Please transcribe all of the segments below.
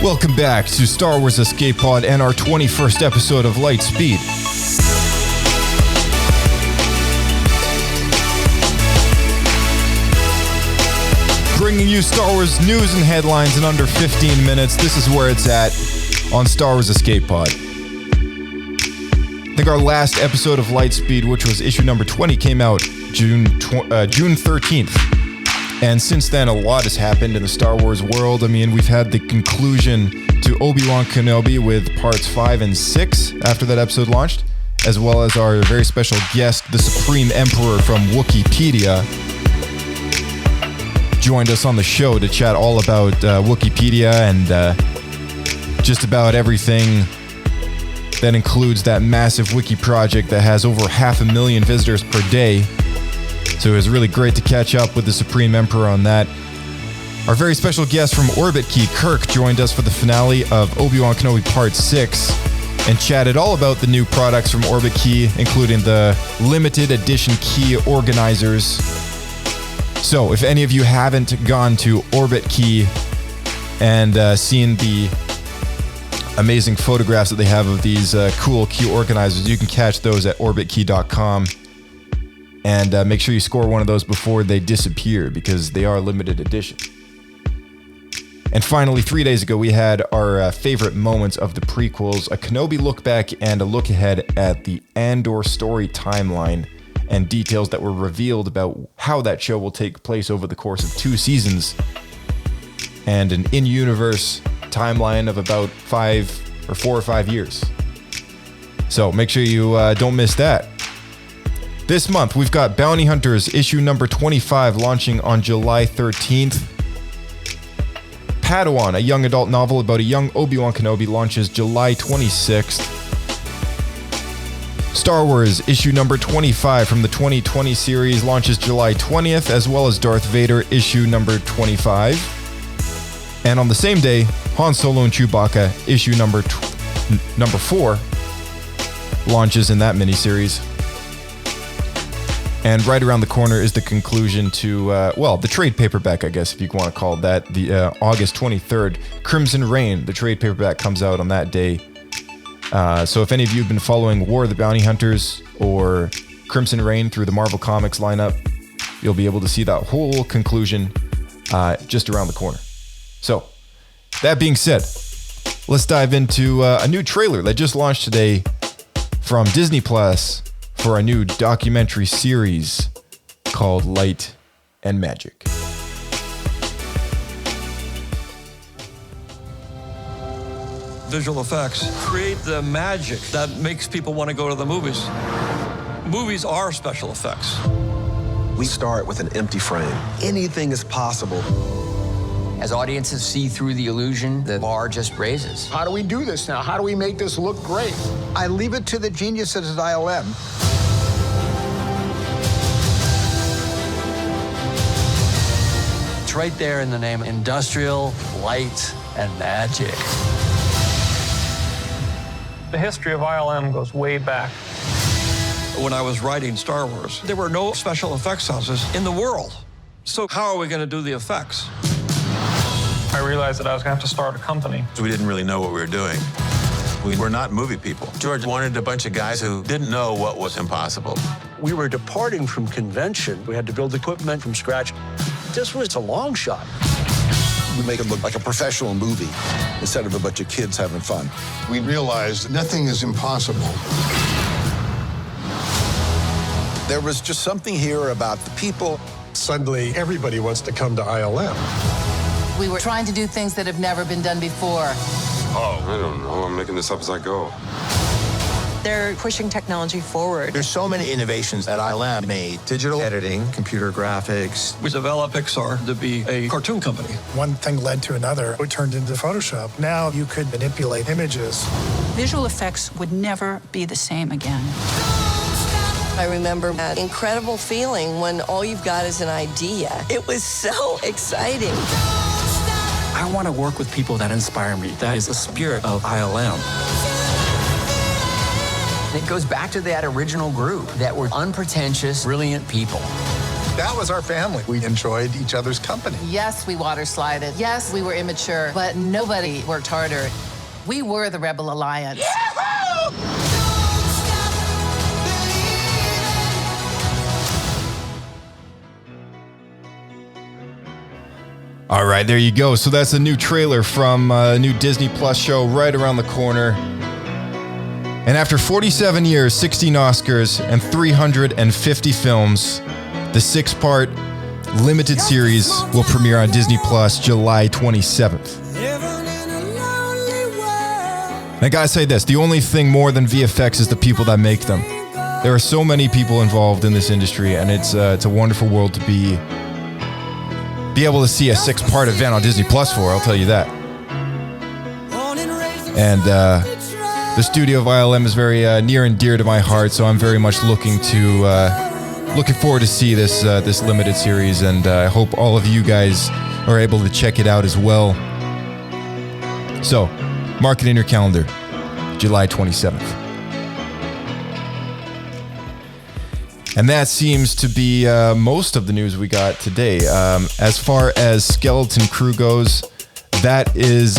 Welcome back to Star Wars Escape Pod and our 21st episode of Lightspeed. Bringing you Star Wars news and headlines in under 15 minutes. This is where it's at on Star Wars Escape Pod. I think our last episode of Lightspeed, which was issue number 20, came out June 13th. And since then, a lot has happened in the Star Wars world. I mean, we've had the conclusion to Obi-Wan Kenobi with parts 5 and 6 after that episode launched, as well as our very special guest, the Supreme Emperor from Wikipedia, joined us on the show to chat all about Wikipedia and just about everything that includes that massive wiki project that has over 500,000 visitors per day. So it was really great to catch up with the Supreme Emperor on that. Our very special guest from Orbitkey, Kirk, joined us for the finale of Obi-Wan Kenobi Part 6 and chatted all about the new products from Orbitkey, including the limited edition key organizers. So if any of you haven't gone to Orbitkey and seen the amazing photographs that they have of these cool key organizers, you can catch those at orbitkey.com. And make sure you score one of those before they disappear, because they are limited edition. And finally, 3 days ago, we had our favorite moments of the prequels, a Kenobi look back and a look ahead at the Andor story timeline and details that were revealed about how that show will take place over the course of 2 seasons, and an in-universe timeline of about 4 or 5 years. So make sure you don't miss that. This month, we've got Bounty Hunters issue number 25 launching on July 13th. Padawan, a young adult novel about a young Obi-Wan Kenobi, launches July 26th. Star Wars issue number 25 from the 2020 series launches July 20th, as well as Darth Vader issue number 25. And on the same day, Han Solo and Chewbacca issue number 4 launches in that miniseries. And right around the corner is the conclusion to, the trade paperback, I guess, if you want to call it that, the August 23rd, Crimson Reign. The trade paperback comes out on that day. So if any of you have been following War of the Bounty Hunters or Crimson Reign through the Marvel Comics lineup, you'll be able to see that whole conclusion just around the corner. So, that being said, let's dive into a new trailer that just launched today from Disney Plus for a new documentary series called Light and Magic. Visual effects create the magic that makes people want to go to the movies. Movies are special effects. We start with an empty frame. Anything is possible. As audiences see through the illusion, the bar just raises. How do we do this now? How do we make this look great? I leave it to the geniuses at ILM. It's right there in the name, industrial, light, and magic. The history of ILM goes way back. When I was writing Star Wars, there were no special effects houses in the world. So how are we going to do the effects? I realized that I was going to have to start a company. We didn't really know what we were doing. We were not movie people. George wanted a bunch of guys who didn't know what was impossible. We were departing from convention. We had to build equipment from scratch. This was a long shot. We make it look like a professional movie instead of a bunch of kids having fun. We realized nothing is impossible. There was just something here about the people. Suddenly, everybody wants to come to ILM. We were trying to do things that have never been done before. Oh, I don't know. I'm making this up as I go. They're pushing technology forward. There's so many innovations that ILM made. Digital editing, computer graphics. We developed Pixar to be a cartoon company. One thing led to another. It turned into Photoshop. Now you could manipulate images. Visual effects would never be the same again. I remember that incredible feeling when all you've got is an idea. It was so exciting. I want to work with people that inspire me. That is the spirit of ILM. It goes back to that original group that were unpretentious, brilliant people. That was our family. We enjoyed each other's company. Yes, we water slided. Yes, we were immature, but nobody worked harder. We were the Rebel Alliance. All right, there you go. So that's a new trailer from a new Disney Plus show right around the corner. And after 47 years, 16 Oscars, and 350 films, the 6-part limited series will premiere on Disney Plus July 27th. And I gotta say this, the only thing more than VFX is the people that make them. There are so many people involved in this industry, and it's a wonderful world to be able to see a 6-part event on Disney Plus for, I'll tell you that. And the studio of ILM is very near and dear to my heart, so I'm very much looking forward to see this limited series, and I hope all of you guys are able to check it out as well. So, mark it in your calendar, July 27th. And that seems to be most of the news we got today. As far as Skeleton Crew goes, that is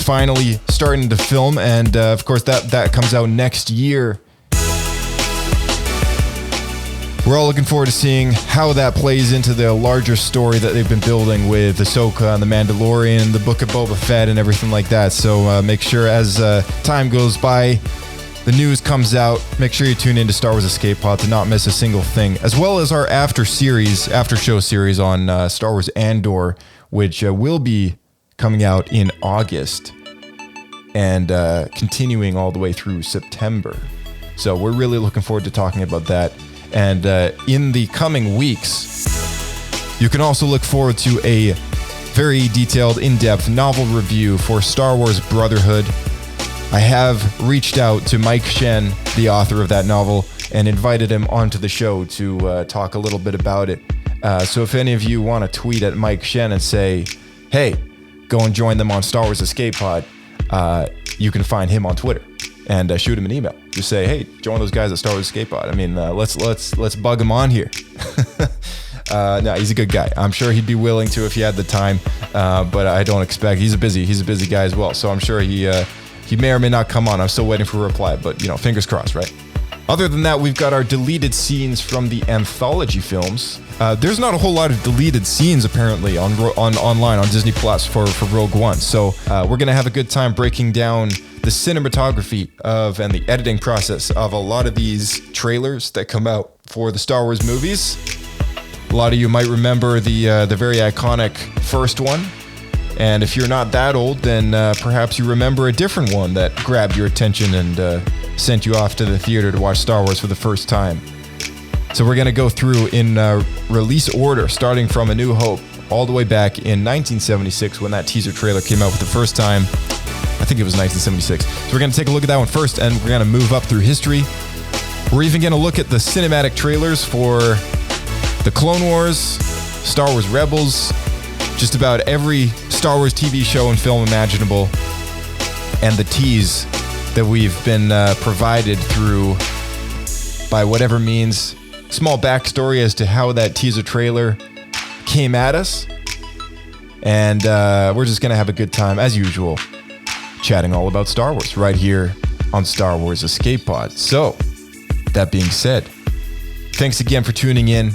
finally starting to film, and of course that comes out next year. We're all looking forward to seeing how that plays into the larger story that they've been building with Ahsoka and The Mandalorian, the Book of Boba Fett, and everything like that. So make sure as time goes by, the news comes out, make sure you tune into Star Wars Escape Pod to not miss a single thing, as well as our after show series on Star Wars Andor, which will be coming out in August and continuing all the way through September. So we're really looking forward to talking about that. And in the coming weeks, you can also look forward to a very detailed, in-depth novel review for Star Wars Brotherhood. I have reached out to Mike Shen, the author of that novel, and invited him onto the show to talk a little bit about it. So if any of you want to tweet at Mike Shen and say, hey, go and join them on Star Wars Escape Pod, you can find him on Twitter and shoot him an email. Just say, hey, join those guys at Star Wars Escape Pod. I mean, let's bug him on here. No, he's a good guy. I'm sure he'd be willing to if he had the time, but I don't expect. He's a busy guy as well. So I'm sure he may or may not come on. I'm still waiting for a reply, but fingers crossed, right? Other than that, we've got our deleted scenes from the anthology films. There's not a whole lot of deleted scenes apparently online on Disney Plus for Rogue One. So we're gonna have a good time breaking down the cinematography and the editing process of a lot of these trailers that come out for the Star Wars movies. A lot of you might remember the very iconic first one. And if you're not that old, then perhaps you remember a different one that grabbed your attention and sent you off to the theater to watch Star Wars for the first time. So we're going to go through in release order, starting from A New Hope, all the way back in 1976 when that teaser trailer came out for the first time. I think it was 1976. So we're going to take a look at that one first, and we're going to move up through history. We're even going to look at the cinematic trailers for the Clone Wars, Star Wars Rebels, just about every Star Wars TV show and film imaginable, and the tease that we've been provided through by whatever means. Small backstory as to how that teaser trailer came at us. And we're just going to have a good time, as usual, chatting all about Star Wars right here on Star Wars Escape Pod. So, that being said, thanks again for tuning in.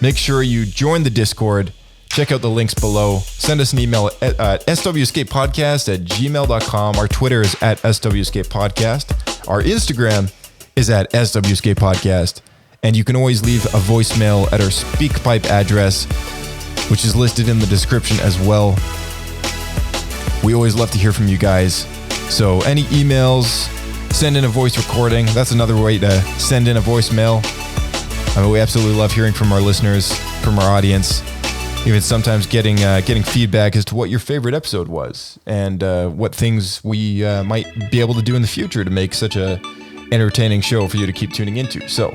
Make sure you join the Discord. Check out the links below. Send us an email at swescapepodcast@gmail.com. Our Twitter is at swescapepodcast. Our Instagram is at swescapepodcast. And you can always leave a voicemail at our SpeakPipe address, which is listed in the description as well. We always love to hear from you guys. So any emails, send in a voice recording. That's another way to send in a voicemail. I mean, we absolutely love hearing from our listeners, from our audience. Even sometimes getting feedback as to what your favorite episode was and what things we might be able to do in the future to make such a entertaining show for you to keep tuning into. So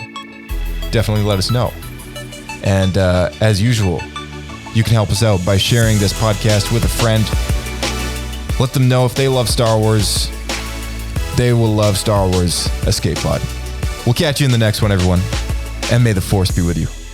definitely let us know. And as usual, you can help us out by sharing this podcast with a friend. Let them know if they love Star Wars, they will love Star Wars Escape Pod. We'll catch you in the next one, everyone. And may the Force be with you.